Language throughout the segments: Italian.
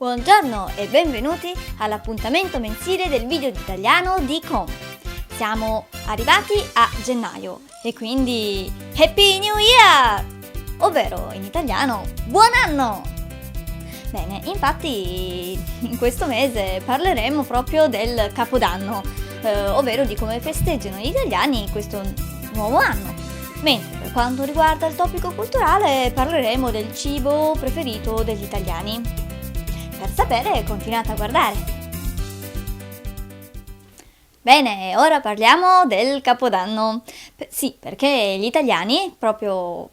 Buongiorno e benvenuti all'appuntamento mensile del video di italiano di Com. Siamo arrivati a gennaio e quindi Happy New Year! Ovvero in italiano buon anno! Bene, infatti in questo mese parleremo proprio del Capodanno, ovvero di come festeggiano gli italiani questo nuovo anno. Mentre per quanto riguarda il topico culturale parleremo del cibo preferito degli italiani. Per sapere continuate a guardare. Bene, ora parliamo del Capodanno. Sì, perché gli italiani proprio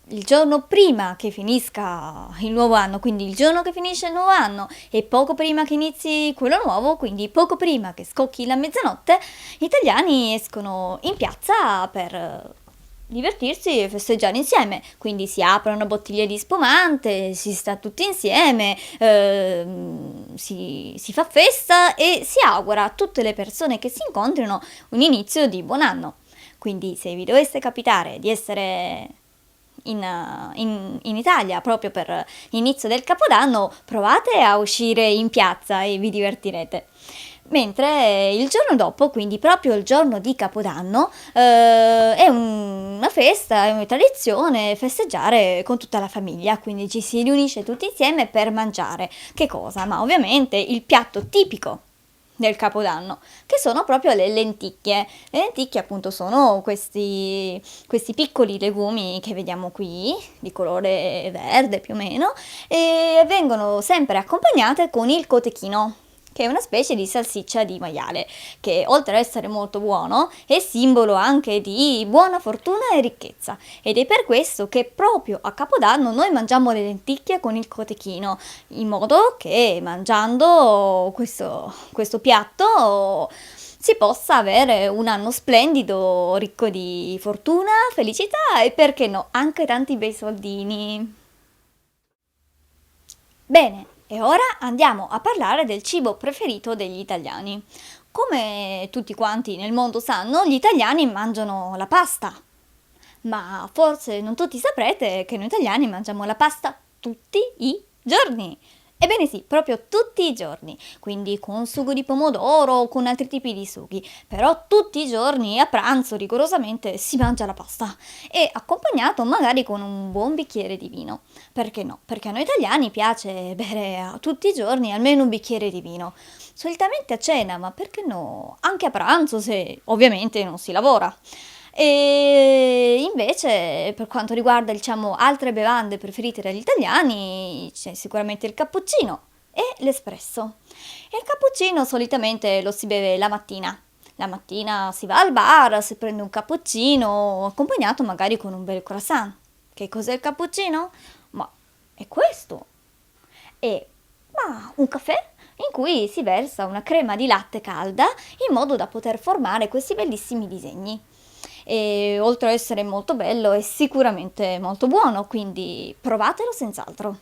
il giorno prima che finisca il nuovo anno, quindi il giorno che finisce il nuovo anno e poco prima che inizi quello nuovo, quindi poco prima che scocchi la mezzanotte, gli italiani escono in piazza per divertirsi e festeggiare insieme, quindi si aprono bottiglie di spumante, si sta tutti insieme, si fa festa e si augura a tutte le persone che si incontrino un inizio di buon anno. Quindi se vi dovesse capitare di essere in Italia proprio per l'inizio del Capodanno, provate a uscire in piazza e vi divertirete. Mentre il giorno dopo, quindi proprio il giorno di Capodanno, è una festa, è una tradizione festeggiare con tutta la famiglia, quindi ci si riunisce tutti insieme per mangiare. Che cosa? Ma ovviamente il piatto tipico del Capodanno, che sono proprio le lenticchie. Le lenticchie appunto sono questi piccoli legumi che vediamo qui, di colore verde più o meno, e vengono sempre accompagnate con il cotechino, che è una specie di salsiccia di maiale, che oltre ad essere molto buono è simbolo anche di buona fortuna e ricchezza. Ed è per questo che proprio a Capodanno noi mangiamo le lenticchie con il cotechino, in modo che mangiando questo piatto si possa avere un anno splendido, ricco di fortuna, felicità e perché no, anche tanti bei soldini. Bene. E ora andiamo a parlare del cibo preferito degli italiani. Come tutti quanti nel mondo sanno, gli italiani mangiano la pasta. Ma forse non tutti saprete che noi italiani mangiamo la pasta tutti i giorni. Ebbene sì, proprio tutti i giorni, quindi con sugo di pomodoro o con altri tipi di sughi, però tutti i giorni a pranzo rigorosamente si mangia la pasta e accompagnato magari con un buon bicchiere di vino. Perché no? Perché a noi italiani piace bere tutti i giorni almeno un bicchiere di vino, solitamente a cena, ma perché no? Anche a pranzo se ovviamente non si lavora. E invece per quanto riguarda altre bevande preferite dagli italiani c'è sicuramente il cappuccino e l'espresso. E il cappuccino solitamente lo si beve la mattina. La mattina si va al bar, si prende un cappuccino accompagnato magari con un bel croissant. Che cos'è il cappuccino? Ma è questo. È un caffè in cui si versa una crema di latte calda in modo da poter formare questi bellissimi disegni. E oltre ad essere molto bello è sicuramente molto buono, quindi provatelo senz'altro.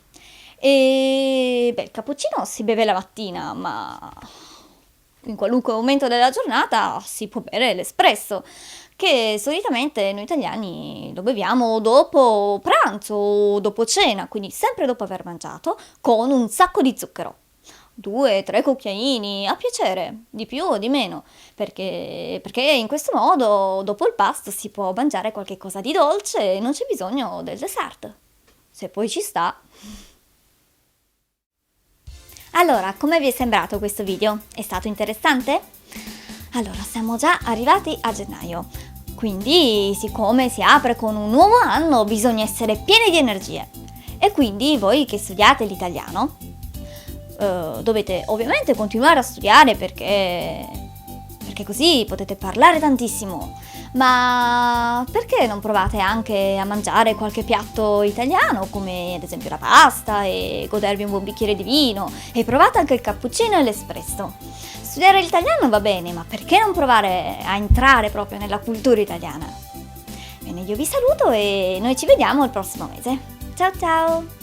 E il cappuccino si beve la mattina, ma in qualunque momento della giornata si può bere l'espresso, che solitamente noi italiani lo beviamo dopo pranzo o dopo cena, quindi sempre dopo aver mangiato, con un sacco di zucchero. 2-3 cucchiaini a piacere, di più o di meno, perché in questo modo dopo il pasto si può mangiare qualche cosa di dolce e non c'è bisogno del dessert, se poi ci sta. Allora, come vi è sembrato questo video? È stato interessante? Allora, siamo già arrivati a gennaio, quindi siccome si apre con un nuovo anno bisogna essere pieni di energie e quindi voi che studiate l'italiano dovete ovviamente continuare a studiare perché così potete parlare tantissimo, ma perché non provate anche a mangiare qualche piatto italiano come ad esempio la pasta e godervi un buon bicchiere di vino e provate anche il cappuccino e l'espresso. Studiare l'italiano va bene, ma perché non provare a entrare proprio nella cultura italiana? Bene, io vi saluto e noi ci vediamo il prossimo mese. Ciao ciao!